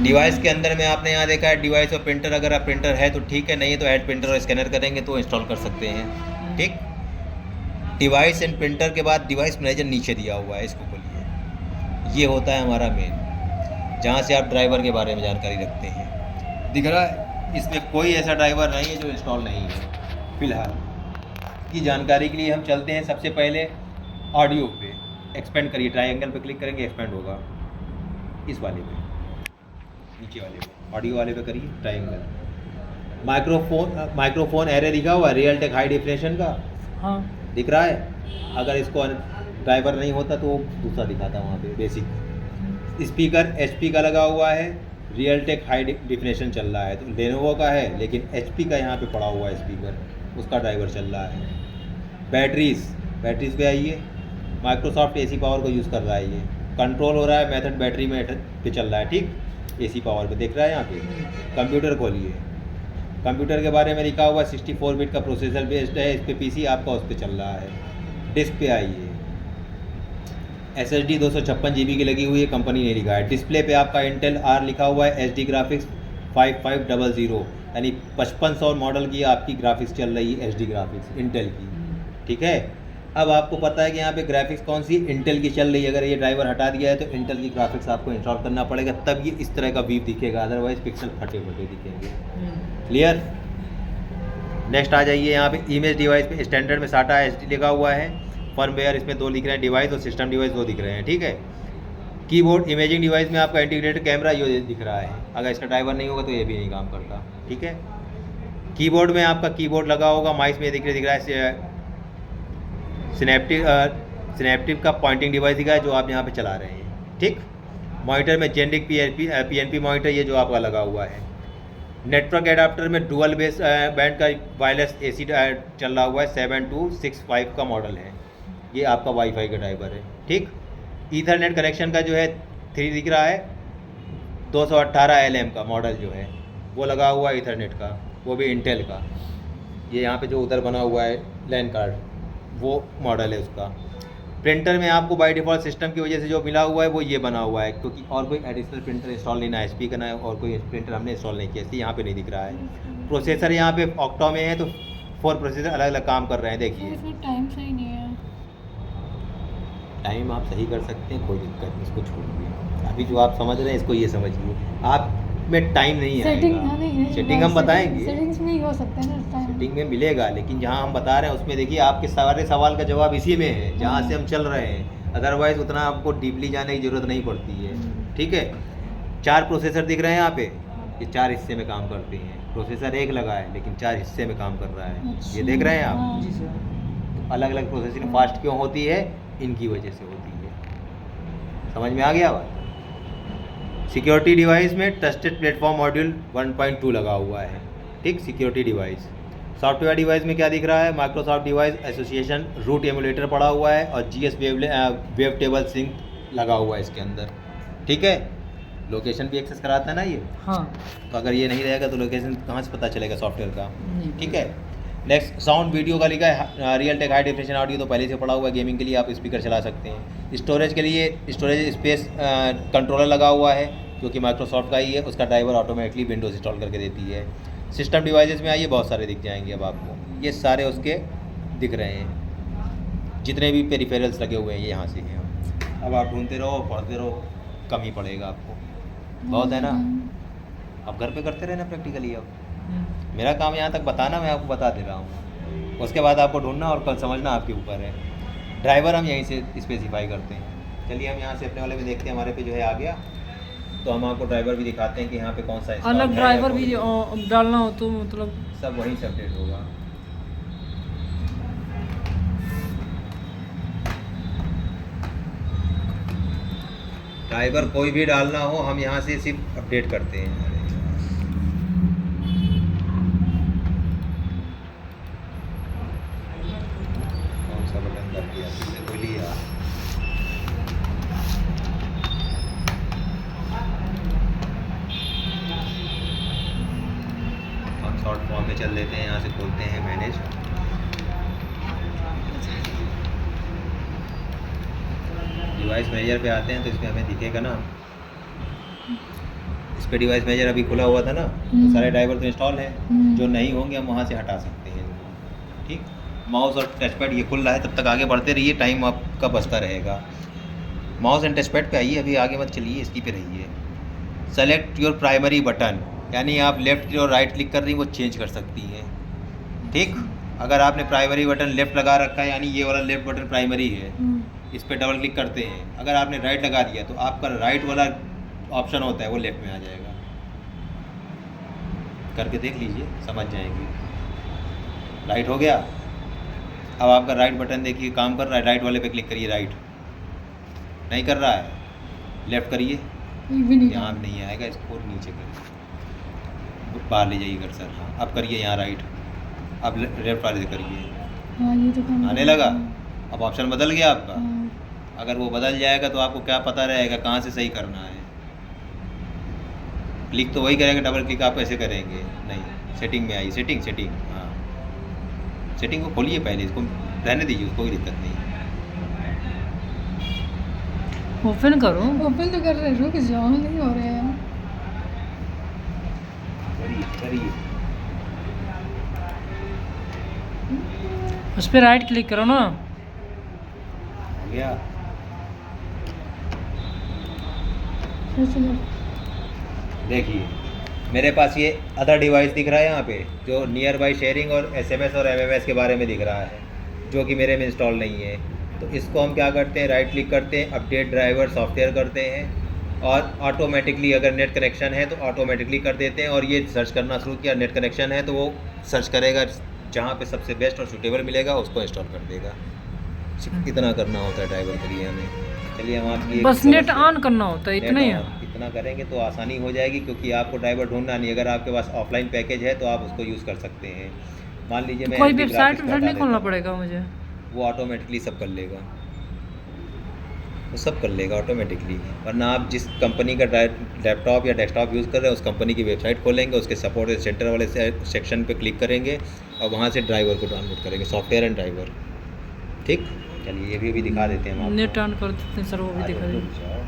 Device के अंदर में आपने यहाँ देखा है डिवाइस और प्रिंटर, अगर आप प्रिंटर है तो ठीक है, नहीं है तो ऐड प्रिंटर और स्कैनर करेंगे तो इंस्टॉल कर सकते हैं। ठीक, डिवाइस एंड प्रिंटर के बाद डिवाइस मैनेजर नीचे दिया हुआ है, इसको खोलिए। ये होता है हमारा मेन, जहाँ से आप ड्राइवर के बारे में जानकारी रखते हैं। दिख रहा है, इसमें कोई ऐसा ड्राइवर नहीं है जो इंस्टॉल नहीं है। फिलहाल की जानकारी के लिए हम चलते हैं सबसे पहले ऑडियो पे। एक्सपेंड करिए, ट्रायंगल पे क्लिक करेंगे, एक्सपेंड होगा। इस वाले पे, नीचे वाले पे, ऑडियो वाले पे करिए ट्रायंगल। माइक्रोफोन एरे दिखा हुआ है, रियल टेक हाई डेफिनेशन का। हाँ, दिख रहा है। अगर इसको ड्राइवर नहीं होता तो दूसरा दिखाता वहाँ पे बेसिक। स्पीकर HP का लगा हुआ है, रियल टेक हाई डेफिनेशन चल रहा है। तो लेनोवो का है लेकिन HP का यहाँ पे पड़ा हुआ है स्पीकर, उसका ड्राइवर चल रहा है। बैटरीज पे आइए, माइक्रोसॉफ्ट AC पावर को यूज़ कर रहा है। ये कंट्रोल हो रहा है मेथड बैटरी में पे चल रहा है। ठीक, AC पावर पे दिख रहा है यहाँ पे। कंप्यूटर खोलिए, कंप्यूटर के बारे में लिखा हुआ 64 बिट का प्रोसेसर बेस्ड है। इस पर PC आपका उस पर चल रहा है। डिस्क पे आइए, SSD 256 GB की लगी हुई है, कंपनी ने लिखा है। डिस्प्ले पे आपका इंटेल R लिखा हुआ है, HD ग्राफिक्स 5500, यानी 5500 मॉडल की आपकी ग्राफिक्स चल रही है, HD ग्राफिक्स इंटेल की। ठीक है, अब आपको पता है कि यहाँ पे ग्राफिक्स कौन सी इंटेल की चल रही है। अगर ये ड्राइवर हटा दिया है तो इंटेल की ग्राफिक्स आपको इंस्टॉल करना पड़ेगा, तब ये इस तरह का व्यू दिखेगा, अदरवाइज पिक्सल फटे फटे दिखेंगे। क्लियर। नेक्स्ट आ जाइए, यहाँ पे इमेज डिवाइस पे स्टैंडर्ड में SATA SD लिखा हुआ है। फर्मवेयर इसमें 2 दिख रहे हैं, डिवाइस और सिस्टम डिवाइस 2 दिख रहे हैं। ठीक है, कीबोर्ड इमेजिंग डिवाइस में आपका इंटीग्रेटेड कैमरा ये दिख रहा है। अगर इसका ड्राइवर नहीं होगा तो ये भी नहीं काम करता। ठीक है, कीबोर्ड में आपका कीबोर्ड लगा होगा, माउस में दिख रहा है सिनेप्टिव का पॉइंटिंग डिवाइस दिखा है जो आप यहाँ पे चला रहे हैं। ठीक, मॉनिटर में जेनरिक PNP मॉनिटर ये जो आपका लगा हुआ है। नेटवर्क एडाप्टर में डुअल बेस बैंड का वायरलेस AC चल रहा हुआ है, 7265 का मॉडल है। ये आपका वाईफाई का ड्राइवर है। ठीक, ईथरनेट कनेक्शन का जो है 3 दिख रहा है, 218 LM का मॉडल जो है वो लगा हुआ है ईथरनेट का, वो भी इंटेल का। ये यहाँ पे जो उधर बना हुआ है लैन कार्ड, वो मॉडल है उसका। प्रिंटर में आपको बाय डिफ़ॉल्ट सिस्टम की वजह से जो मिला हुआ है वो ये बना हुआ है, क्योंकि और कोई एडिशनल प्रिंटर इंस्टॉल नहीं ना HP का ना और कोई प्रिंटर हमने इंस्टॉल नहीं किया, इसलिए यहाँ पे नहीं दिख रहा है। प्रोसेसर यहाँ पे ऑक्टा में है, तो 4 प्रोसेसर अलग अलग काम कर रहे हैं। देखिए इसमें टाइम सही नहीं है। टाइम आप सही कर सकते हैं, कोई दिक्कत नहीं, इसको छोड़िए। अभी जो आप समझ रहे हैं इसको ये समझिए, आप में टाइम नहीं आएगा। सेटिंग हम बताएंगे, सेटिंग्स में ही हो सकता है ना टाइम। सेटिंग में मिलेगा, लेकिन जहाँ हम बता रहे हैं उसमें देखिए आपके सारे सवाल का जवाब इसी में है जहाँ से हम चल रहे हैं। अदरवाइज़ उतना आपको डीपली जाने की ज़रूरत नहीं पड़ती है। ठीक है, 4 प्रोसेसर दिख रहे हैं यहाँ पे, ये 4 हिस्से में काम करते हैं। प्रोसेसर एक लगा है लेकिन 4 हिस्से में काम कर रहा है। ये देख रहे हैं आप। जी सर। अलग अलग प्रोसेसिंग फास्ट क्यों होती है, इनकी वजह से होती है। समझ में आ गया बात। सिक्योरिटी डिवाइस में ट्रस्टेड प्लेटफॉर्म मॉड्यूल 1.2 लगा हुआ है। ठीक, सिक्योरिटी डिवाइस। सॉफ्टवेयर डिवाइस में क्या दिख रहा है, Microsoft device association root emulator पड़ा हुआ है और GS वेब टेबल सिंक लगा हुआ है इसके अंदर। ठीक है, लोकेशन भी एक्सेस कराता है ना ये। हाँ, तो अगर ये नहीं रहेगा तो लोकेशन कहाँ से पता चलेगा सॉफ्टवेयर का। ठीक है, नेक्स्ट साउंड वीडियो का लिखा है Realtek high definition audio, तो पहले से पड़ा हुआ है। गेमिंग के लिए आप स्पीकर चला सकते हैं। स्टोरेज के लिए स्टोरेज स्पेस कंट्रोलर लगा हुआ है, क्योंकि माइक्रोसॉफ्ट का ही है, उसका ड्राइवर ऑटोमेटिकली विंडोज इंस्टॉल करके देती है। सिस्टम डिवाइसेस में आइए, बहुत सारे दिख जाएंगे अब आपको, ये सारे उसके दिख रहे हैं, जितने भी पेरिफेरल्स लगे हुए हैं ये यहाँ से हैं। अब आप ढूंढते रहो, पढ़ते रहो, कम ही पड़ेगा आपको, बहुत है ना। अब घर पे करते रहना प्रैक्टिकली। अब मेरा काम यहाँ तक बताना, मैं आपको बता दे रहा हूँ, उसके बाद आपको ढूंढना और कल समझना आपके ऊपर है। ड्राइवर हम यहीं से स्पेसिफाई करते हैं। चलिए हम यहाँ से अपने वाले में देखते हैं, हमारे पे जो है आ गया, तो हम आपको ड्राइवर भी दिखाते हैं कि यहाँ पे कौन सा अलग ड्राइवर भी डालना हो तो मतलब सब वहीं से अपडेट होगा। ड्राइवर कोई भी डालना हो हम यहाँ से सिर्फ अपडेट करते हैं। कौन सा बटन दब गया, किसने बोली यार। हम शॉर्ट फॉर्म में चल लेते हैं, यहाँ से खोलते हैं मैनेज। डिवाइस मैनेजर पे आते हैं तो इसमें हमें दिखेगा ना इस पे डिवाइस मेजर अभी खुला हुआ था ना, तो सारे ड्राइवर तो इंस्टॉल हैं, जो नहीं होंगे हम वहाँ से हटा सकते हैं इनको। ठीक, माउस और टच पैड ये खुल रहा है, तब तक आगे बढ़ते रहिए, टाइम आपका बचता रहेगा। माउस एंड टच पैड पे आइए, अभी आगे मत चलिए, इसकी पे रहिए। सेलेक्ट योर प्राइमरी बटन, यानी आप लेफ्ट और राइट क्लिक कर रही हैं, वो चेंज कर सकती हैं। ठीक, अगर आपने प्राइमरी बटन लेफ्ट लगा रखा है, यानी ये वाला लेफ्ट बटन प्राइमरी है, इस पर डबल क्लिक करते हैं। अगर आपने राइट लगा दिया तो आपका राइट वाला ऑप्शन होता है वो लेफ्ट में आ जाएगा। करके देख लीजिए, समझ जाएंगे। राइट हो गया। अब आपका राइट बटन देखिए काम कर रहा है, राइट वाले पे क्लिक करिए, राइट नहीं कर रहा है, लेफ्ट करिए, ध्यान नहीं आएगा, इसको नीचे करिए, बाहर ले जाइए कर्सर। हाँ, अब करिए यहाँ राइट, अब लेफ्ट वाले से करिए, हाँ, ये तो काम आने लगा। अब ऑप्शन बदल गया आपका। अगर वो बदल जाएगा तो आपको क्या पता रहेगा कहाँ से सही करना है। क्लिक तो वही करेंगे, डबल क्लिक आप ऐसे करेंगे नहीं। सेटिंग में आइए, सेटिंग, हाँ सेटिंग को खोलिए पहले, इसको रहने दीजिए, उसको कोई दिक्कत नहीं। ओपन करो, ओपन तो कर रहे, रुक जाओ, नहीं हो रहे हैं। करिए उस पर राइट क्लिक करो ना। हो गया। देखिए मेरे पास ये अदर डिवाइस दिख रहा है यहाँ पे, जो नियर बाई शेयरिंग और SMS और MMS के बारे में दिख रहा है, जो कि मेरे में इंस्टॉल नहीं है। तो इसको हम क्या करते हैं, राइट क्लिक करते हैं, अपडेट ड्राइवर सॉफ्टवेयर करते हैं, और ऑटोमेटिकली अगर नेट कनेक्शन है तो ऑटोमेटिकली कर देते हैं। और ये सर्च करना शुरू किया, नेट कनेक्शन है तो वो सर्च करेगा, जहाँ पे सबसे बेस्ट और सूटेबल मिलेगा उसको इंस्टॉल कर देगा। इतना करना होता है ड्राइवर के लिए हमें। चलिए हम आपकी बस नेट ऑन करना होता है, इतना ही है। इतना करेंगे तो आसानी हो जाएगी, क्योंकि आपको ड्राइवर ढूंढना नहीं। अगर आपके पास ऑफलाइन पैकेज है तो आप उसको यूज़ कर सकते हैं। मान लीजिए मैं कोई वेबसाइट नहीं खोलना पड़ेगा मुझे, वो ऑटोमेटिकली सब कर लेगा, वो सब कर लेगा ऑटोमेटिकली। वरना आप जिस कंपनी का लैपटॉप या डेस्कटॉप यूज़ कर रहे हैं उस कंपनी की वेबसाइट खोलेंगे, उसके सपोर्ट सेंटर वाले सेक्शन पे क्लिक करेंगे और वहाँ से ड्राइवर को डाउनलोड करेंगे, सॉफ्टवेयर एंड ड्राइवर। ठीक, चलिए ये भी दिखा देते हैं हम आपको। नेट ऑन कर देते हैं सर, वो भी दिखा देंगे।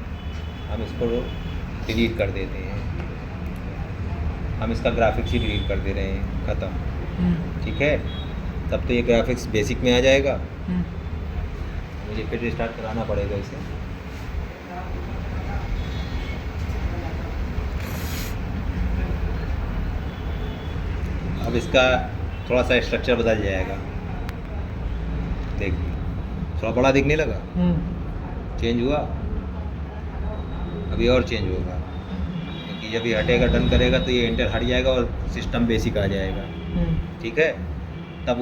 हम इसको डिलीट कर देते हैं, हम इसका ग्राफिक्स ही डिलीट कर दे रहे हैं, ख़त्म। ठीक है, तब तो ये ग्राफिक्स बेसिक में आ जाएगा। मुझे फिर रिस्टार्ट कराना पड़ेगा इसे। अब इसका थोड़ा सा स्ट्रक्चर बदल जाएगा, देखिए थोड़ा बड़ा दिखने लगा, चेंज हुआ। अभी और चेंज होगा, क्योंकि जब ये हटेगा, डन करेगा तो ये एंटर हट जाएगा और सिस्टम बेसिक आ जाएगा। ठीक है, तब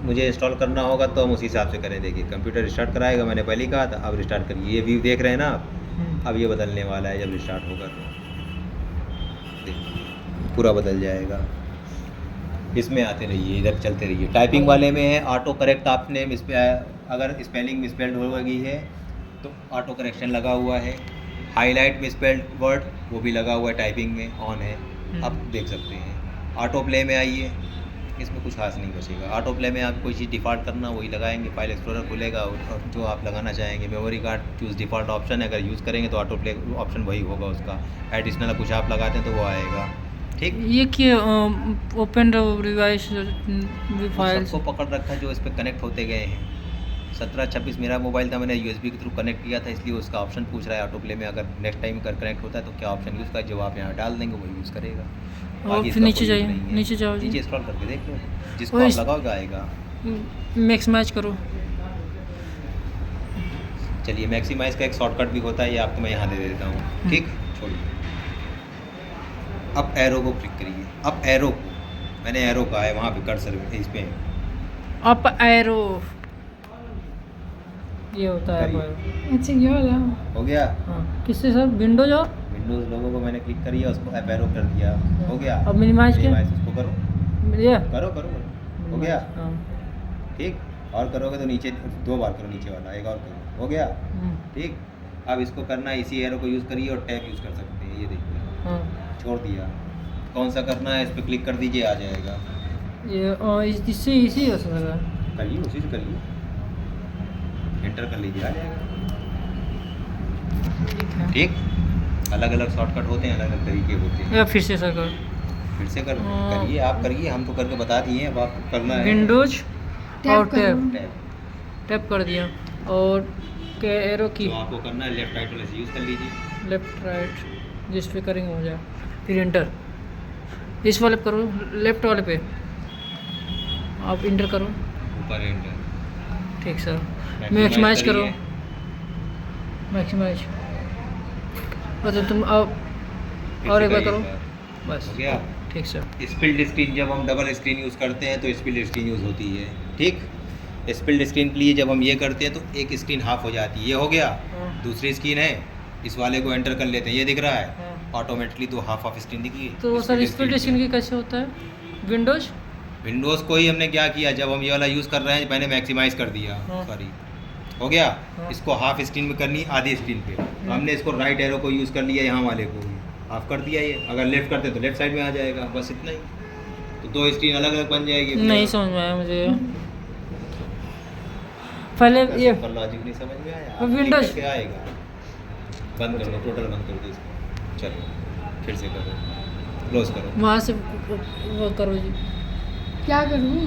मुझे इंस्टॉल करना होगा तो हम उसी हिसाब से करें। देखिए कंप्यूटर रिस्टार्ट कराएगा, मैंने पहले ही कहा था। अब रिस्टार्ट करिए, ये व्यू देख रहे हैं ना आप, अब ये बदलने वाला है। जब रिस्टार्ट होगा तो देखिए पूरा बदल जाएगा। इसमें आते रहिए, इधर चलते रहिए। टाइपिंग वाले में है ऑटो करेक्ट, आपने इस पर अगर स्पेलिंग मिसस्पेल्ड हो गई है तो ऑटो करेक्शन लगा हुआ है। हाईलाइट मिसस्पेल्ड वर्ड वो भी लगा हुआ है, टाइपिंग में ऑन है, आप देख सकते हैं। ऑटो प्ले में आइए, इसमें कुछ खास नहीं बचेगा। ऑटो प्ले में आप कोई चीज़ डिफ़ॉल्ट करना वही लगाएंगे, फाइल एक्सप्लोरर खुलेगा और जो आप लगाना चाहेंगे। Memory card choose default option है, अगर यूज़ करेंगे तो ऑटो प्ले ऑप्शन वही होगा उसका। एडिशनल कुछ आप लगाते हैं तो वो आएगा। ठीक, ये क्या ओपन डिवाइस फाइल सबको पकड़ रखा है जो इस पर कनेक्ट होते गए हैं। 1726 मेरा मोबाइल था, मैंने USB के थ्रू कनेक्ट किया था, इसलिए उसका ऑप्शन पूछ रहा है ऑटो प्ले में। अगर नेक्स्ट टाइम अगर कनेक्ट होता है तो क्या ऑप्शन यूज़ का, जब आप यहाँ डाल देंगे वो यूज़ करेगा। और फिर नीचे जाइए, नीचे जाओ जी, नीचे स्क्रॉल करके देख लो, जिसको आप लगाओगे आएगा। मैक्सिमाइज करो। चलिए मैक्सिमाइज का एक शॉर्टकट भी होता है, ये आपको मैं यहाँ दे देता हूँ। ठीक, छोड़िए। अब एरो को क्लिक करिए, अब एरो को, मैंने एरो कहा है वहाँ पे कर्सर इस पे अप एरो, ये होता है। अच्छा ये वाला हो गया। हाँ, किससे सर? विंडोज और विंडोज़ लोगों को मैंने क्लिक करिए, उसको अप एरो कर दिया, हो गया। अब मिनिमाइज क्या? उसको करो, ये करो, हो गया। हाँ। ठीक, और करोगे तो नीचे 2 बार करो, नीचे वाला एक और करो, हो गया। ठीक, अब इसको करना है, इसी एरो को यूज़ करिए और टैब यूज़ कर सकते हैं। ये देखिए, हाँ, छोड़ दिया। कौन सा करना है, इस पर क्लिक कर दीजिए, आ जाएगा। ये इससे इसी हो सकता है, करिए, उसी से करिए, एंटर कर लीजिए, आ जाएगा। ठीक, अलग अलग शॉर्टकट होते हैं, अलग अलग तरीके होते हैं। या फिर से सर कर फिर से करिए, आप करिए, हम तो करके बता दिए, अब आपको करना है। विंडोज और टैब टैब टैप कर दिया, और के एरो की जो आपको करना है लेफ्ट राइट वाले से यूज़ कर लीजिए। लेफ्ट राइट जिस पे करेंगे हो जाए, फिर इंटर। इस वाले पे करो, लेफ्ट वाले पे आप इंटर करो। ऊपर एंटर। ठीक सर, मैक्सिमाइज करो, करिए। मैक्सिमाइज। मतलब तुम अब फिर और से एक बार करिए करो, एक बार। बस हो गया। ठीक सर। स्पिल्ड स्क्रीन, जब हम डबल स्क्रीन यूज़ करते हैं तो स्पिल्ड स्क्रीन यूज़ होती है। ठीक, स्पिल्ड स्क्रीन के लिए जब हम ये करते हैं तो एक स्क्रीन हाफ हो जाती है। ये हो गया। हाँ। दूसरी स्क्रीन है, इस वाले को एंटर कर लेते हैं, ये दिख रहा है हाँ। ऑटोमेटिकली, तो हाफ ऑफ स्क्रीन दिखी। तो सर स्प्लिट स्क्रीन की कैसे होता है? विंडोज विंडोज़ को ही हमने क्या किया, जब हम ये वाला यूज़ कर रहे हैं मैंने मैक्सिमाइज़ कर दिया। हाँ। सॉरी, हो गया। हाँ। इसको हाफ स्क्रीन में करनी, आधी स्क्रीन पे हमने इसको राइट एरो को यूज़ कर लिया, यहाँ वाले को हाफ कर दिया। ये अगर लेफ्ट करते तो लेफ्ट साइड में आ जाएगा, बस इतना ही। तो दो स्क्रीन अलग अलग बन जाएगी। नहीं समझ में आया मुझे पहले ये लॉजिक नहीं समझ में आया। वो Windows- क्या आएगा, बंद कर दो, टोटल बंद कर दो इसको। चलो फिर से करो, क्लोज करो, वहाँ से वो करो जी। क्या करूँ?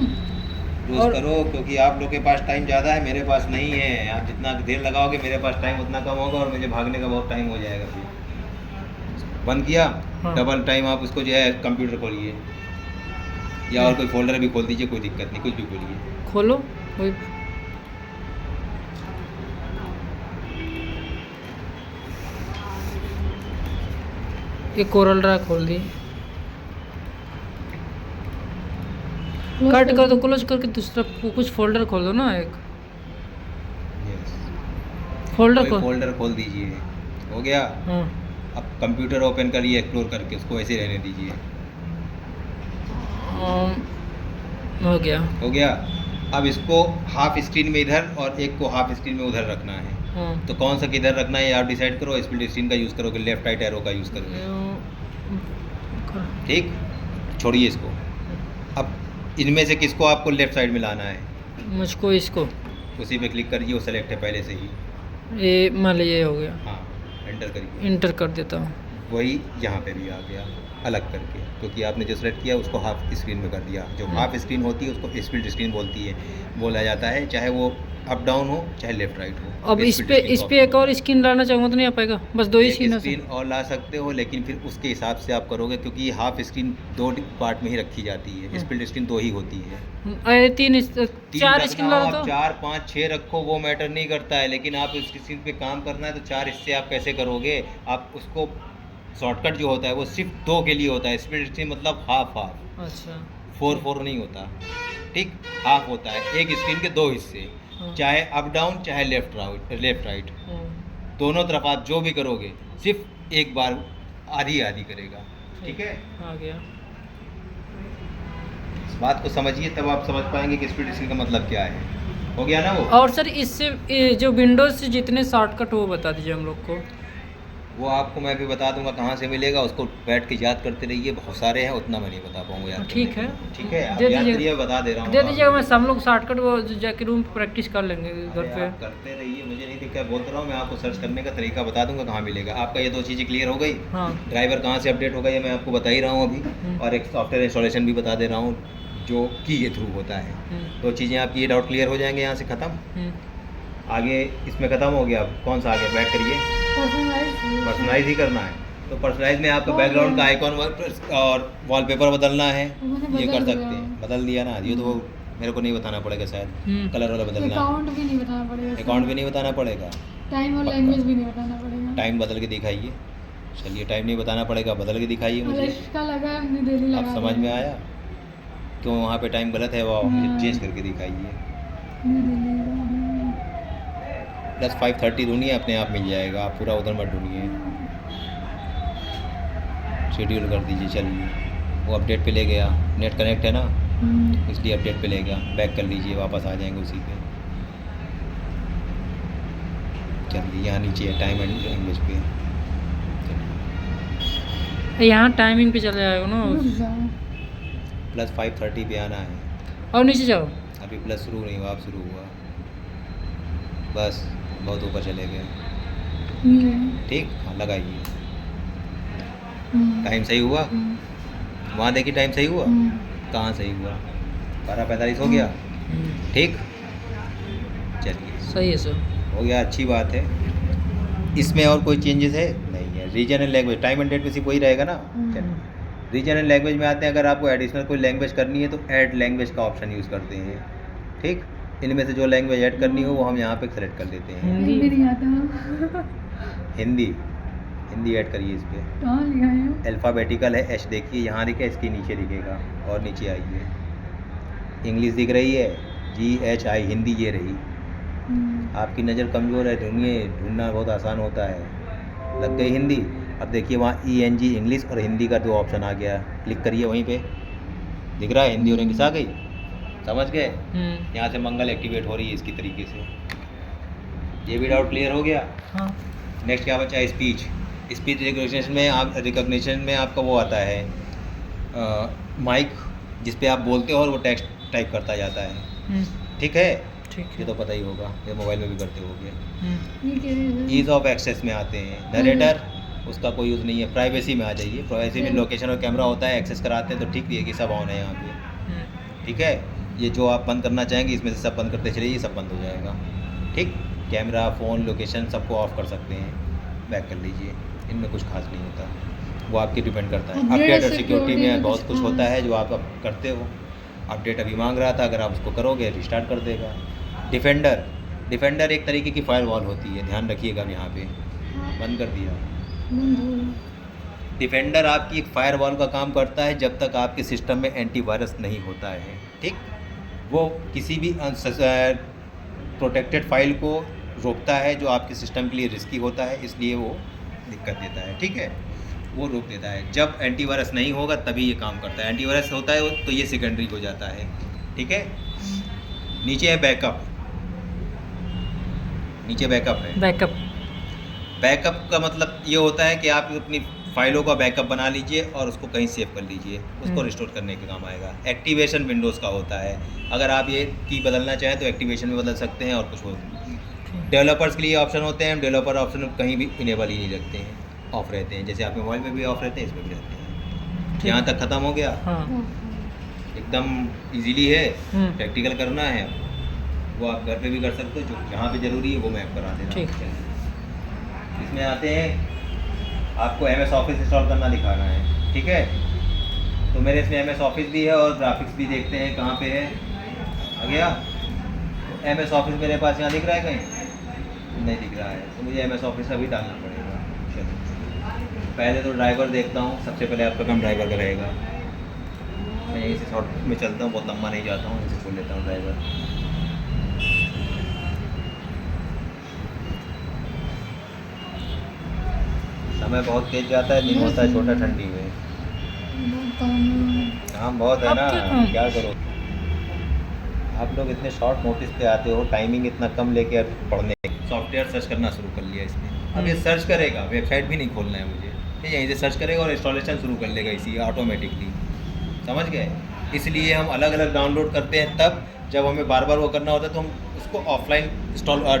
क्लोज और- करो, क्योंकि आप लोग के पास टाइम ज़्यादा है, मेरे पास नहीं है। आप जितना देर लगाओगे मेरे पास टाइम उतना कम होगा और मुझे भागने का बहुत टाइम हो जाएगा। फिर बंद किया। हाँ। डबल टाइम आप उसको जो है कंप्यूटर खोलिए या और कोई फोल्डर भी खोल दीजिए, कोई दिक्कत नहीं, कुछ भी खोलिए। खोलो कोई। ये कोरल ड्रा खोल दी, कट कर दो, क्लोज करके दूसरा कुछ फोल्डर खोल दो ना, एक फोल्डर कोई खोल। फोल्डर खोल दीजिए। हो गया। हाँ अब कंप्यूटर ओपन करिए, एक्सप्लोर करके उसको ऐसे रहने दीजिए। हो गया। हो गया। अब इसको हाफ स्क्रीन में इधर और एक को हाफ स्क्रीन में उधर रखना है। हाँ तो कौन सा किधर रखना है आप डिसाइड करो। स्प्लिट स्क्रीन का यूज़ करोगे, लेफ्ट राइट एरो का यूज़ करोगे। ठीक, छोड़िए इसको। अब इनमें से किसको आपको लेफ्ट साइड में लाना है, मुझको इसको, उसी पे क्लिक करिए, वो सेलेक्ट है पहले से ही। ये मान लीजिए हो गया, हाँ, एंटर करिए। इंटर कर देता हूँ। वही यहाँ पे भी आ गया अलग करके, क्योंकि आपने जो सेलेक्ट किया उसको हाफ स्क्रीन में कर दिया। जो हाफ स्क्रीन होती है उसको स्प्लिट स्क्रीन बोला जाता है, चाहे वो अप डाउन हो चाहे लेफ्ट राइट हो। अब इस पे एक और स्क्रीन लाना चाहूँगा तो नहीं आ पाएगा, बस दो ही स्क्रीन स्क्रीन और ला सकते हो, लेकिन फिर उसके हिसाब से आप करोगे, क्योंकि हाफ स्क्रीन दो पार्ट में ही रखी जाती है, स्प्लिट स्क्रीन दो ही होती है। अरे तीन चार स्क्रीन रखना ला हो, तो आप 4 5 6 रखो, वो मैटर नहीं करता है। लेकिन आप इस स्क्रीन पे काम करना है तो 4 इससे आप कैसे करोगे। आप उसको शॉर्टकट जो होता है वो सिर्फ 2 के लिए होता है। स्प्लिट स्क्रीन मतलब हाफ हाफ, अच्छा 4 नहीं होता। ठीक, हाफ होता है, एक स्क्रीन के 2 हिस्से, हाँ। चाहे अप डाउन चाहे लेफ्ट राइट, हाँ, दोनों तरफ आप जो भी करोगे सिर्फ एक बार आधी आधी करेगा। ठीक है, आ गया। इस बात को समझिए, तब आप समझ पाएंगे कि स्प्लिट स्क्रीन का मतलब क्या है। हो गया ना वो। और सर इससे ये जो विंडोज से जितने शॉर्टकट हो वो बता दीजिए हम लोग को। वो आपको मैं भी बता दूंगा कहाँ से मिलेगा, उसको बैठ के याद करते रहिए। बहुत सारे हैं, उतना मैं नहीं बता पाऊंगा याद ठीक करने है, में। ठीक है, आप दे याद दीजिए। करिए, बता दे रहा हूँ। दे दीजिएगा, मैं सब लोग शॉर्टकट वो जाके रूम पे प्रैक्टिस कर लेंगे घर अरे पे। आप करते रहिए, मुझे नहीं दिक्कत, बोलते रहो। मैं आपको सर्च करने का तरीका बता दूंगा कहाँ मिलेगा। आपका ये 2 चीज़ें क्लियर हो गई। हाँ ड्राइवर कहाँ से अपडेट होगा ये मैं आपको बता ही रहा हूँ अभी, और एक सॉफ्टवेयर इंस्टॉलेशन भी बता दे रहा हूँ जो की के थ्रू होता है। 2 चीज़ें आपकी ये डाउट क्लियर हो जाएंगे, यहाँ से ख़त्म। आगे इसमें ख़त्म हो गया। अब कौन सा आगे बैक करिए, पर्सनलाइज ही करना है। तो पर्सनलाइज में आपका बैकग्राउंड का आइकॉन और वॉलपेपर बदलना है, ये कर सकते हैं। बदल दिया ना, ये तो मेरे को नहीं बताना पड़ेगा शायद। कलर वाला बदलना, अकाउंट भी नहीं बताना पड़ेगा, अकाउंट भी नहीं बताना पड़ेगा, टाइम और पक्का। लैंग्वेज भी नहीं बताना पड़ेगा। टाइम बदल के दिखाइए। चलिए, टाइम नहीं बताना पड़ेगा, बदल के दिखाइए मुझे। इसका लगा न्यू दिल्ली अब लगा समझ में आया क्यों वहाँ पे टाइम गलत है, वो मुझे हाँ। चेंज करके दिखाइए। न्यू दिल्ली +5:30 ढूंढिए, अपने आप मिल जाएगा। आप पूरा उधर मत ढूंढिए, शेड्यूल कर दीजिए। चलिए, वो अपडेट पे ले गया, नेट कनेक्ट है ना इसलिए अपडेट पे ले गया। बैक कर लीजिए, वापस आ जाएंगे उसी पे। चलिए, यहाँ नीचे है टाइम एंड लैंग्वेज पे। यहाँ टाइमिंग पे चले जाएगा ना, +5:30 पे आना है। और नीचे जाओ। अभी प्लस शुरू नहीं हुआ, अब शुरू हुआ। बस बहुत ऊपर चले गए। ठीक, हाँ लगाइए। टाइम सही हुआ? वहाँ देखिए टाइम सही हुआ? कहाँ सही हुआ? 12:45 हो गया। ठीक, चलिए सही है सर। हो गया, अच्छी बात है। इसमें और कोई चेंजेस है? नहीं है। Region and language, time and date में सिर्फ वही रहेगा ना। चलिए रीजन एंड लैंग्वेज में आते हैं। अगर आपको एडिशनल कोई लैंग्वेज करनी है तो ऐड लैंग्वेज का ऑप्शन यूज़ करते हैं। ठीक, इनमें से जो लैंग्वेज ऐड करनी हो वो हम यहाँ पे सेलेक्ट कर लेते हैं। हिंदी नहीं आता। हिंदी, हिंदी ऐड करिए इस पर। कहाँ लिखा है? अल्फ़ाबेटिकल है, एच देखिए यहाँ लिखा है, इसके नीचे लिखेगा और नीचे आइए। इंग्लिश दिख रही है, GHI, हिंदी ये रही। आपकी नज़र कमज़ोर है, ढूंढना बहुत आसान होता है। लग गई हिंदी। अब देखिए वहाँ ENG इंग्लिश और हिंदी का 2 ऑप्शन आ गया, क्लिक करिए वहीं पे, दिख रहा है हिंदी और इंग्लिश आ गई। समझ गए? यहाँ से मंगल एक्टिवेट हो रही है इसकी तरीके से। ये भी डाउट क्लियर हो गया? हाँ। नेक्स्ट क्या बचा? स्पीच। स्पीच रिकॉग्निशन में आपका वो आता है माइक, जिस पे आप बोलते हो और वो टेक्स्ट टाइप करता जाता है। ठीक है, ठीक ये तो पता ही होगा, ये मोबाइल में भी करते होगे। ये क्या है? ईज़ ऑफ एक्सेस में आते हैं। नरेटर, उसका कोई यूज़ नहीं है। प्राइवेसी में आ जाइए। प्राइवेसी में लोकेशन और कैमरा होता है, एक्सेस कराते हैं तो ठीक है कि सब ऑन है यहाँ पे। ठीक है, ये जो आप बंद करना चाहेंगे इसमें से सब बंद करते चलिए, ये सब बंद हो जाएगा। ठीक, कैमरा, फ़ोन, लोकेशन सबको ऑफ कर सकते हैं। बैक कर लीजिए, इनमें कुछ खास नहीं होता, वो आपके डिपेंड करता है। अपडेट और सिक्योरिटी में बहुत कुछ होता है जो आप अब करते हो। अपडेट अभी मांग रहा था, अगर आप उसको करोगे रिस्टार्ट कर देगा। डिफेंडर, डिफेंडर एक तरीके की फायरवॉल होती है, ध्यान रखिएगा। यहाँ पे बंद कर दिया। डिफेंडर आपकी एक फायरवॉल का काम करता है जब तक आपके सिस्टम में एंटीवायरस नहीं होता है। ठीक, वो किसी भी प्रोटेक्टेड फाइल को रोकता है जो आपके सिस्टम के लिए रिस्की होता है, इसलिए वो दिक्कत देता है। ठीक है, वो रोक देता है। जब एंटीवायरस नहीं होगा तभी ये काम करता है। एंटीवायरस होता है तो ये सेकेंडरी हो जाता है। ठीक है, नीचे है बैकअप। नीचे बैकअप है। बैकअप, बैकअप का मतलब ये होता है कि आप अपनी फाइलों का बैकअप बना लीजिए और उसको कहीं सेव कर लीजिए, उसको रिस्टोर करने के काम आएगा। एक्टिवेशन विंडोज़ का होता है, अगर आप ये की बदलना चाहें तो एक्टिवेशन में बदल सकते हैं और कुछ हो। डेवलपर्स के लिए ऑप्शन होते हैं, डेवलपर ऑप्शन कहीं भी इनेबल ही नहीं रखते हैं, ऑफ रहते हैं। जैसे आपके मोबाइल में भी ऑफ रहते हैं, इसमें भी रहते हैं। यहाँ तक ख़त्म हो गया। हाँ। एकदम इजीली है। प्रैक्टिकल करना है वो आप घर पे भी कर सकते हो, जो जहाँ पे ज़रूरी है वो मैं करा दे रहा हूँ। इसमें आते हैं, आपको MS ऑफिस इंस्टॉल करना दिखाना है। ठीक है, तो मेरे इसमें MS ऑफिस भी है और ग्राफिक्स भी देखते हैं कहाँ पे है। आ गया तो MS ऑफिस मेरे पास यहाँ दिख रहा है, कहीं नहीं दिख रहा है, तो मुझे MS ऑफिस अभी डालना पड़ेगा। चलो पहले तो ड्राइवर देखता हूँ। सबसे पहले आपका काम ड्राइवर का रहेगा। मैं यहीं से शॉर्ट में चलता हूँ, बहुत लंबा नहीं जाता हूँ, इसे खोल लेता हूँ ड्राइवर। समय बहुत तेज जाता है, दिन होता है छोटा ठंडी में। काम बहुत है ना, क्या करो। आप लोग इतने शॉर्ट नोटिस पे आते हो, टाइमिंग इतना कम लेके पढ़ने। सॉफ्टवेयर सर्च करना शुरू कर लिया इसमें। अब ये सर्च करेगा, वेबसाइट भी नहीं खोलना है मुझे, ये यहीं से सर्च करेगा और इंस्टॉलेशन शुरू कर लेगा इसी ऑटोमेटिकली। समझ गए? इसलिए हम अलग अलग डाउनलोड करते हैं, तब जब हमें बार बार वो करना होता है तो हम उसको ऑफलाइन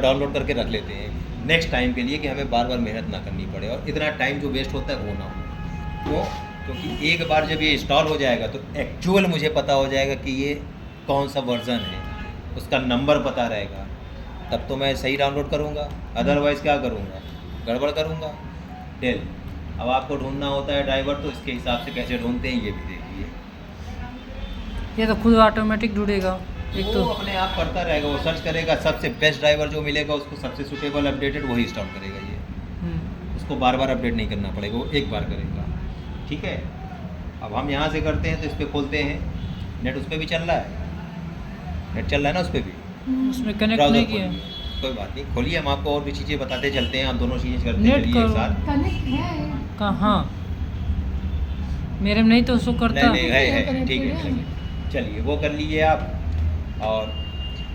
डाउनलोड करके रख लेते हैं नेक्स्ट टाइम के लिए, कि हमें बार बार मेहनत ना करनी पड़े और इतना टाइम जो वेस्ट होता है वो ना हो। क्यों? क्योंकि एक बार जब ये इंस्टॉल हो जाएगा तो एक्चुअल मुझे पता हो जाएगा कि ये कौन सा वर्जन है, उसका नंबर पता रहेगा, तब तो मैं सही डाउनलोड करूँगा। अदरवाइज़ क्या करूँगा? गड़बड़ करूँगा। डेल, अब आपको ढूंढना होता है ड्राइवर, तो इसके हिसाब से कैसे ढूंढते हैं ये भी देखिए। ये तो खुद ऑटोमेटिक ढूंढेगा। एक वो तो अपने आप करता रहेगा, वो सर्च करेगा, सबसे बेस्ट ड्राइवर जो मिलेगा उसको सबसे सूटेबल अपडेटेड वही इंस्टॉल करेगा। ये उसको बार बार अपडेट नहीं करना पड़ेगा, वो एक बार करेगा। ठीक है, अब हम यहाँ से करते हैं तो इस पर खोलते हैं। नेट उस पर भी चल रहा है, नेट चल रहा है ना उस पर भी, उसमें कनेक्ट ब्राउज़र नहीं किया। खोलिए, कोई बात नहीं, खोलिए, हम आपको और भी चीज़ें बताते चलते हैं। हम दोनों चीज़ें करते नेट चलिए एक करो। साथ। कनेक्ट है। कहाँ? मेरे में नहीं तो उसको करता। नहीं है, ठीक है, चलिए वो कर लीजिए आप। और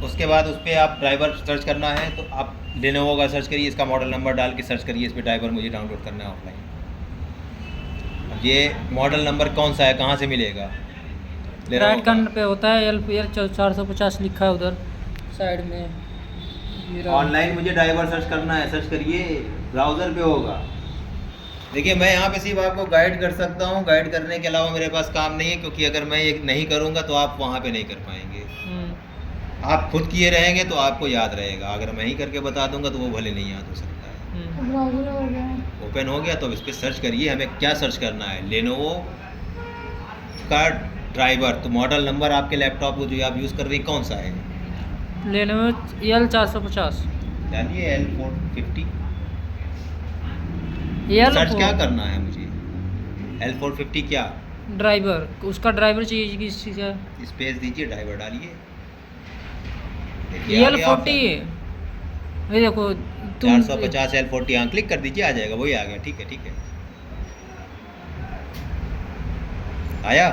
उसके बाद उस पर आप ड्राइवर सर्च करना है तो आप लेनोवो का सर्च करिए, इसका मॉडल नंबर डाल के सर्च करिए, इस पर ड्राइवर मुझे डाउनलोड करना है ऑफलाइन। अब ये मॉडल नंबर कौन सा है, कहाँ से मिलेगा? राइट कार्नर पे होता है, LPL 450 लिखा है उधर साइड में। ऑनलाइन मुझे ड्राइवर सर्च करना है, सर्च करिए, ब्राउज़र पे होगा। देखिए मैं यहाँ पे सिर्फ आपको गाइड कर सकता हूँ, गाइड करने के अलावा मेरे पास काम नहीं है, क्योंकि अगर मैं ये नहीं करूँगा तो आप वहाँ पे नहीं कर पाएंगे। आप खुद किए रहेंगे तो आपको याद रहेगा, अगर मैं ही करके बता दूंगा तो वो भले नहीं याद हो सकता है। ब्राउजर हो गया। ओपन हो गया तो इस पर सर्च करिए, हमें क्या सर्च करना है, लेनोवो का ड्राइवर। तो मॉडल नंबर आपके लैपटॉप को जो आप यूज़ कर रही हैं कौन सा है? Lenovo L450। डालिए L450। सर्च क्या करना है मुझे? L450 क्या? ड्राइवर, उसका ड्राइवर चाहिए किस चीज़ का? स्पेस दीजिए, ड्राइवर डालिए। देखिए, आ गया L40 ये देखो तुम 450 L40, हाँ क्लिक कर दीजिए, आ जाएगा, वही आ गया। ठीक है, ठीक है, आया।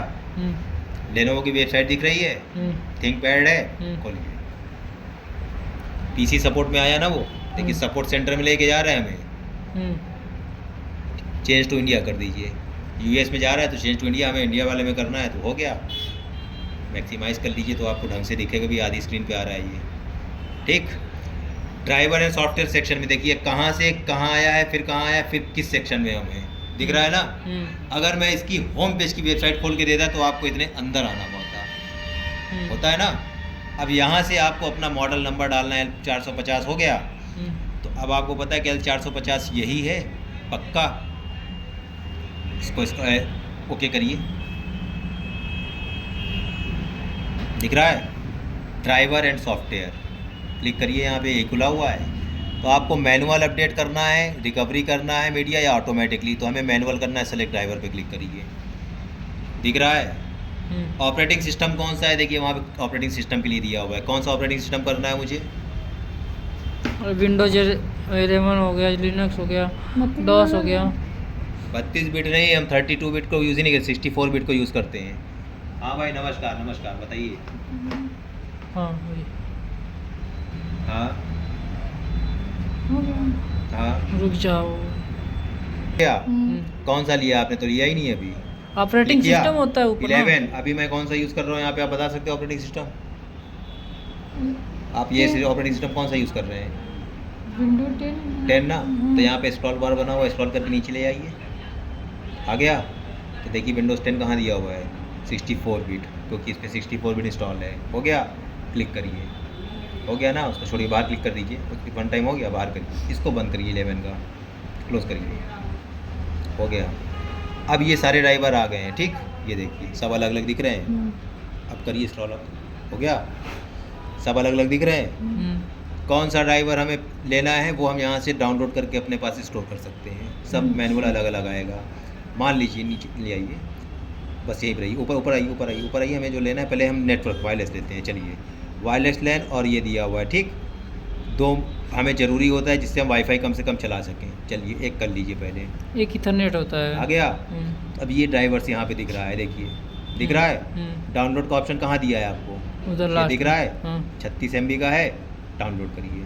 लेनोवो की वेबसाइट दिख रही है, थिंकपैड है, खोलिए। पीसी सपोर्ट में आया ना वो, देखिए सपोर्ट सेंटर में लेके जा रहे हैं हमें। चेंज टू इंडिया कर दीजिए, यूएस में जा रहा है तो चेंज टू इंडिया, हमें इंडिया वाले में करना है तो हो गया। मैक्सिमाइज कर लीजिए तो आपको ढंग से दिखेगा भी, आधी स्क्रीन पे आ रहा है ये। ठीक, ड्राइवर एंड सॉफ्टवेयर सेक्शन में देखिए कहाँ से कहाँ आया है, फिर कहाँ आया, फिर किस सेक्शन में हमें दिख रहा है ना। अगर मैं इसकी होम पेज की वेबसाइट खोल के देता तो आपको इतने अंदर आना होता है ना। अब यहाँ से आपको अपना मॉडल नंबर डालना है, L450 हो गया। तो अब आपको पता है कि L450 यही है पक्का। इसको ओके करिए, दिख रहा है ड्राइवर एंड सॉफ्टवेयर, क्लिक करिए, यहाँ पे खुला हुआ है। तो आपको मैनुअल अपडेट करना है, रिकवरी करना है मीडिया या ऑटोमेटिकली, तो हमें मैनुअल करना है। सेलेक्ट ड्राइवर पे क्लिक करिए, दिख रहा है। ऑपरेटिंग सिस्टम कौन सा है, देखिए वहाँ पे ऑपरेटिंग सिस्टम के लिए दिया हुआ है। कौन सा ऑपरेटिंग सिस्टम करना है मुझे? विंडोज 11 हो गया, लिनक्स हो गया, डॉस हो गया। 32 बिट नहीं, हम 32 बिट को यूज़ ही नहीं करते, 64 बिट को यूज़ करते हैं। हाँ भाई, नमस्कार नमस्कार, बताइए। हाँ वही। हाँ हो गया। हाँ, रुक जाओ। क्या कौन सा लिया आपने? तो लिया ही नहीं अभी। ऑपरेटिंग सिस्टम होता है ऊपर 11 अभी मैं कौन सा यूज़ कर रहा हूँ यहाँ पे, आप बता सकते हो ऑपरेटिंग सिस्टम? आप ये ऑपरेटिंग सिस्टम कौन सा यूज़ कर रहे हैं? विंडो 10 ना। तो यहाँ पे स्क्रॉल बार बना हुआ है, स्क्रॉल करके नीचे ले आइए, आ गया। तो देखिए विंडोज़ 10 कहाँ दिया हुआ है, 64 बिट, क्योंकि इस पर 64 बिट इंस्टॉल है। हो गया, क्लिक करिए, हो गया ना। उसको छोड़िए, बाहर क्लिक कर दीजिए, उसकी 1 टाइम हो गया, बाहर करिए, इसको बंद करिए, 11 का क्लोज करिए, हो गया। अब ये सारे ड्राइवर आ गए हैं, ठीक, ये देखिए सब अलग अलग दिख रहे हैं। अब करिए स्क्रॉल अप, हो गया, सब अलग अलग दिख रहे हैं। कौन सा ड्राइवर हमें लेना है वो हम यहाँ से डाउनलोड करके अपने पास स्टोर कर सकते हैं। सब मैनुअल अलग अलग आएगा। मान लीजिए नीचे ले आइए, बस यही पर आइए, ऊपर आइए, ऊपर आइए, ऊपर आइए। हमें जो लेना है, पहले हम नेटवर्क वायरलेस लेते हैं। चलिए, वायरलेस लैन और ये दिया हुआ है, ठीक, 2 हमें ज़रूरी होता है जिससे हम वाईफाई कम से कम चला सकें। चलिए, एक कर लीजिए पहले, एक इथरनेट होता है। आ गया। अब ये ड्राइवर्स यहाँ पे दिख रहा है, देखिए दिख रहा है। डाउनलोड का ऑप्शन कहाँ दिया है आपको? उधर ये दिख रहा है, 36 MB का है, डाउनलोड करिए।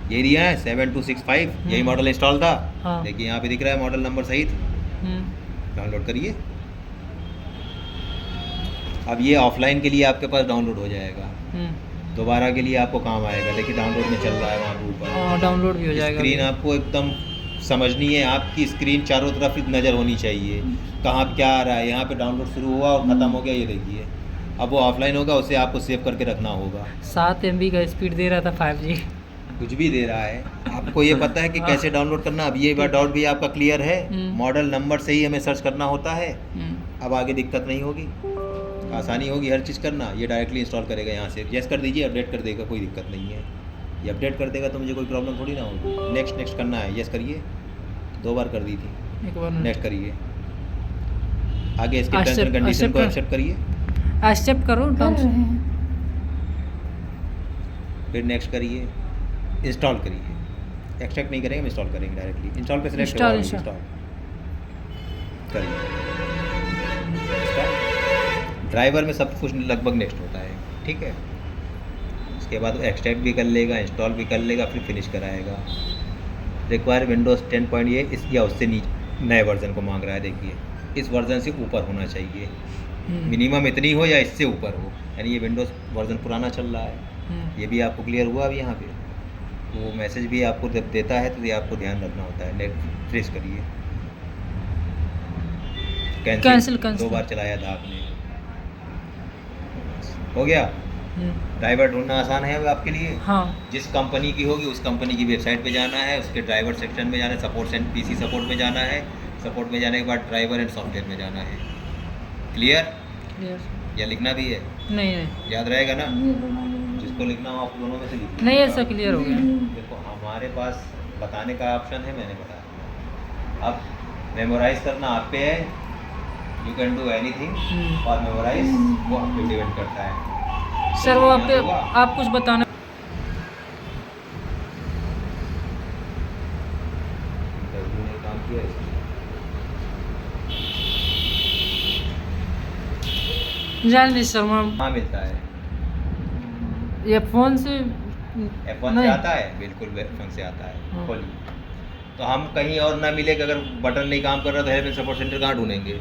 यही दिया है 7265, यही मॉडल इंस्टॉल था। हाँ। देखिए यहाँ पे दिख रहा है मॉडल नंबर सहित, डाउनलोड करिए। अब ये ऑफलाइन के लिए आपके पास डाउनलोड हो जाएगा, दोबारा के लिए आपको काम आएगा। देखिए डाउनलोड में चल रहा है वहाँ पे ऊपर। हाँ, डाउनलोड भी हो जाएगा। स्क्रीन आपको एकदम समझनी है, आपकी स्क्रीन चारों तरफ नज़र होनी चाहिए, कहाँ क्या आ रहा है। यहाँ पे डाउनलोड शुरू हुआ और ख़त्म हो गया, ये देखिए। अब वो ऑफलाइन होगा, उसे आपको सेव करके रखना होगा। 7 MB का स्पीड दे रहा था 5G। कुछ भी दे रहा है, आपको ये पता है कि कैसे डाउनलोड करना। अब ये बार डाउट भी आपका क्लियर है, मॉडल नंबर से ही हमें सर्च करना होता है। अब आगे दिक्कत नहीं होगी, आसानी होगी हर चीज़ करना। ये डायरेक्टली इंस्टॉल करेगा, यहाँ से यस कर दीजिए, अपडेट कर देगा, कोई दिक्कत नहीं है। ये अपडेट कर देगा तो मुझे कोई प्रॉब्लम थोड़ी ना होगी। नेक्स्ट नेक्स्ट करना है, यस करिए, 2 बार कर दी थी, एक बार नेक्स्ट करिए। आगे इसके टर्म्स एंड कंडीशन को एक्सेप्ट करिए, एक्सेप्ट करो, कर टर्म्स रहे हैं। फिर नेक्स्ट करिए, इंस्टॉल करिए। एक्सेप्ट नहीं करेंगे, हम इंस्टॉल करेंगे डायरेक्टली। इंस्टॉल पे सिलेक्ट Install, इंस्टॉल करिए। ड्राइवर में सब कुछ लगभग नेक्स्ट होता है, ठीक है। उसके बाद एक्सट्रैक्ट भी कर लेगा, इंस्टॉल भी कर लेगा, फिर फिनिश कराएगा। रिक्वायर विंडोज़ 10 ये इस या उससे नए वर्जन को मांग रहा है। देखिए इस वर्जन से ऊपर होना चाहिए, मिनिमम इतनी हो या इससे ऊपर हो, यानी ये विंडोज़ वर्जन पुराना चल रहा है। ये भी आपको क्लियर हुआ अभी यहाँ पे, तो वो मैसेज भी आपको जब देता है तो ये आपको ध्यान रखना होता है। नेट फ्रेश करिए, कैंसिल दो बार चलाया था आपने, हो गया। ड्राइवर ढूंढना आसान है अब आपके लिए। हाँ जिस कंपनी की होगी उस कंपनी की वेबसाइट पे जाना है, उसके ड्राइवर सेक्शन में जाना है, सपोर्ट सेंटर पीसी सपोर्ट में जाना है, सपोर्ट में जाने के बाद ड्राइवर एंड सॉफ्टवेयर में जाना है। क्लियर? क्लियर। या लिखना भी है? नहीं नहीं याद रहेगा ना? ये बना लीजिए। जिसको लिखना हो आप दोनों में से लिखिए। नहीं, ऐसा क्लियर हो गया। देखो हमारे पास बताने का ऑप्शन है, मैंने बताया। अब मेमोराइज करना आप पे है, यू कैन डू एनीथिंग, और मेमोराइज वो आप पे डिपेंड करता है। सर वो आप कुछ बताना। इंटरव्यू ने काम किया इसमें। जान ली सर वहाँ हाँ मिलता है, ये फ़ोन से F1 से नहीं। आता है, बिल्कुल F1 से आता है। हाँ। खोलिए, तो हम कहीं और ना मिले कि अगर बटन नहीं काम कर रहा तो हेल्प एंड सपोर्ट सेंटर कहाँ ढूंढेंगे?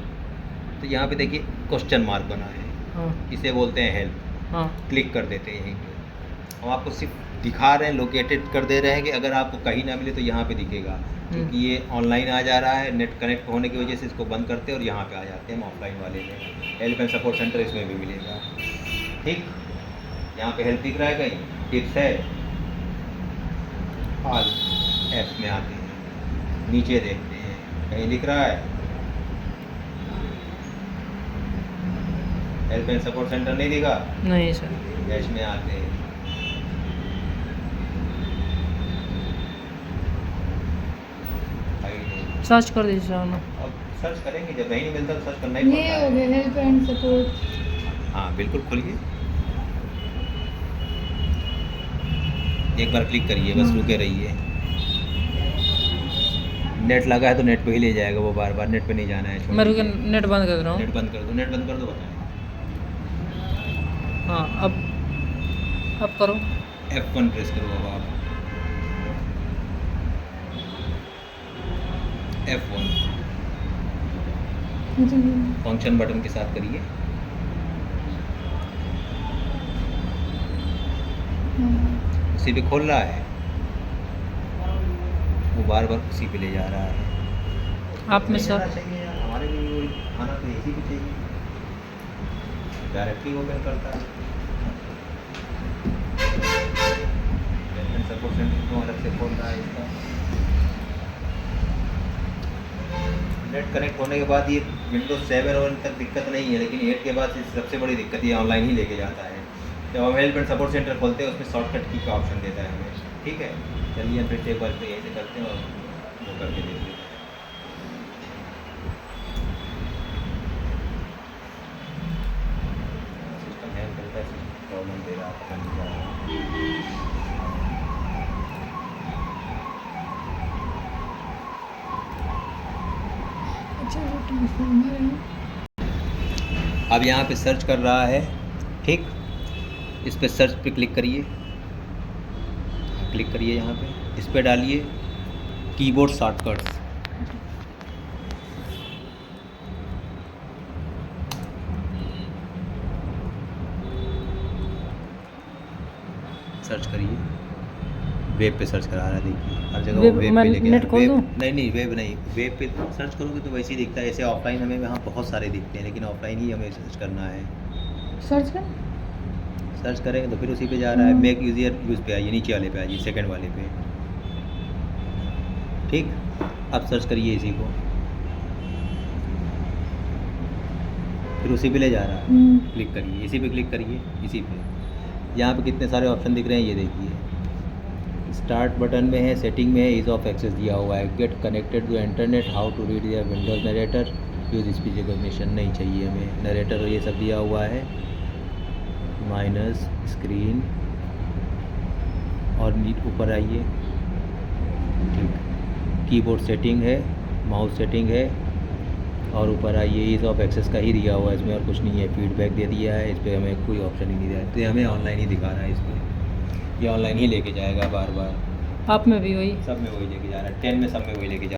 तो यहाँ पे देखिए क्वेश्चन मार्क बना है, हाँ इसे बोलते हैं हेल्प। हाँ क्लिक कर देते हैं यहीं पे। हम आपको सिर्फ दिखा रहे हैं, लोकेटेड कर दे रहे हैं कि अगर आपको कहीं ना मिले तो यहाँ पे दिखेगा, क्योंकि ये ऑनलाइन आ जा रहा है, नेट कनेक्ट होने की वजह से इसको बंद करते हैं और यहाँ पे आ जाते हैं हम ऑफलाइन वाले में। हेल्प एंड सपोर्ट सेंटर इसमें भी मिलेगा। ठीक, यहाँ पे हेल्प दिख रहा है, कहीं टिप्स है, ऑल ऐप्स में आते हैं, नीचे देखते हैं कहीं दिख रहा है हेल्प एंड सपोर्ट सेंटर? नहीं दिखा? नहीं सर। डैश में आते हैं, सर्च कर दीजिए सर ना। अब सर्च करेंगे, जब नहीं मिलता तो सर्च करना ही ये पड़ता हो है। गया हेल्प एंड सपोर्ट। हाँ बिल्कुल, खोलिए, एक बार क्लिक करिए, बस रुके रहिए। नेट लगा है तो नेट पे ही ले जाएगा वो, बार बार नेट पे नहीं जाना है। छोड़ मैं रुके दीजिए। नेट बंद कर रहा हूँ। नेट बंद कर दो, नेट बंद कर दो, बताएं। हाँ अब करो। F1 प्रेस करो अब आप, F1 फंक्शन बटन के साथ करिए। उसी पे खोल रहा है, वो बार बार उसी पे ले जा रहा है। आप में सर चाहिए यार, हमारे लिए खाना तो इसी भी चाहिए, डायरेक्टली ओपन करता है। सपोर्ट सेंटर को अलग से खोल रहा है इसका। नेट कनेक्ट होने के बाद ये विंडोज 7 और तक दिक्कत नहीं है, लेकिन 8 के बाद सबसे बड़ी दिक्कत ये ऑनलाइन ही लेके जाता है। जब हम हेल्प एंड सपोर्ट सेंटर खोलते हैं उसमें शॉर्टकट की का ऑप्शन देता है हमें। ठीक है, चलिए हम फिर एक बार पे ऐसे करते हैं और वो करके देखते हैं। सिस्टम हैंग करता है, प्रॉब्लम दे रहा है, पता नहीं क्या है। अच्छा वो ट्रांसफॉर्मर है। अब यहाँ पे सर्च कर रहा है, ठीक, इस पे सर्च पे क्लिक करिए, क्लिक करिए यहाँ पे, इस पे डालिए कीबोर्ड शॉर्टकट्स। सर्च करिए, वेब पे सर्च करा रहा है, देखिए हर जगह वो वेब मैं पे लेके नेट खोल दूँ? नहीं वेब नहीं, वेब पे सर्च करोगे तो वैसे ही दिखता है। ऐसे ऑफलाइन हमें यहाँ बहुत सारे दिखते हैं, लेकिन ऑफलाइन ही हमें सर्च करना है। सर्च कर। सर्च करेंगे तो फिर उसी पे जा रहा है। मेक यूजियर यूज़ पे आइए, नीचे वाले पे आइए, सेकंड वाले पे। ठीक, अब सर्च करिए इसी को, फिर उसी पे ले जा रहा है। क्लिक करिए, इसी पे क्लिक करिए, इसी पे। यहाँ पे कितने सारे ऑप्शन दिख रहे हैं, ये देखिए। स्टार्ट बटन में है, सेटिंग में है, ईज ऑफ एक्सेस दिया हुआ है, get connected to internet, how to read या Windows narrator, use speech recognition नहीं चाहिए हमें, नरेटर ये सब दिया हुआ है, माइनस स्क्रीन, और नीचे ऊपर आइए। ठीक, कीबोर्ड सेटिंग है, माउस सेटिंग है, और ऊपर आइए, ईज ऑफ एक्सेस का ही दिया हुआ है इसमें, और कुछ नहीं है। फीडबैक दे दिया है, इस पर हमें कोई ऑप्शन ही नहीं दिया है, तो ये हमें ऑनलाइन ही दिखा रहा है। इसमें ये ऑनलाइन ही लेके जाएगा बार बार, आप में भी वही। सब में वही लेके जा रहा है, 10 में सब में वही लेके जा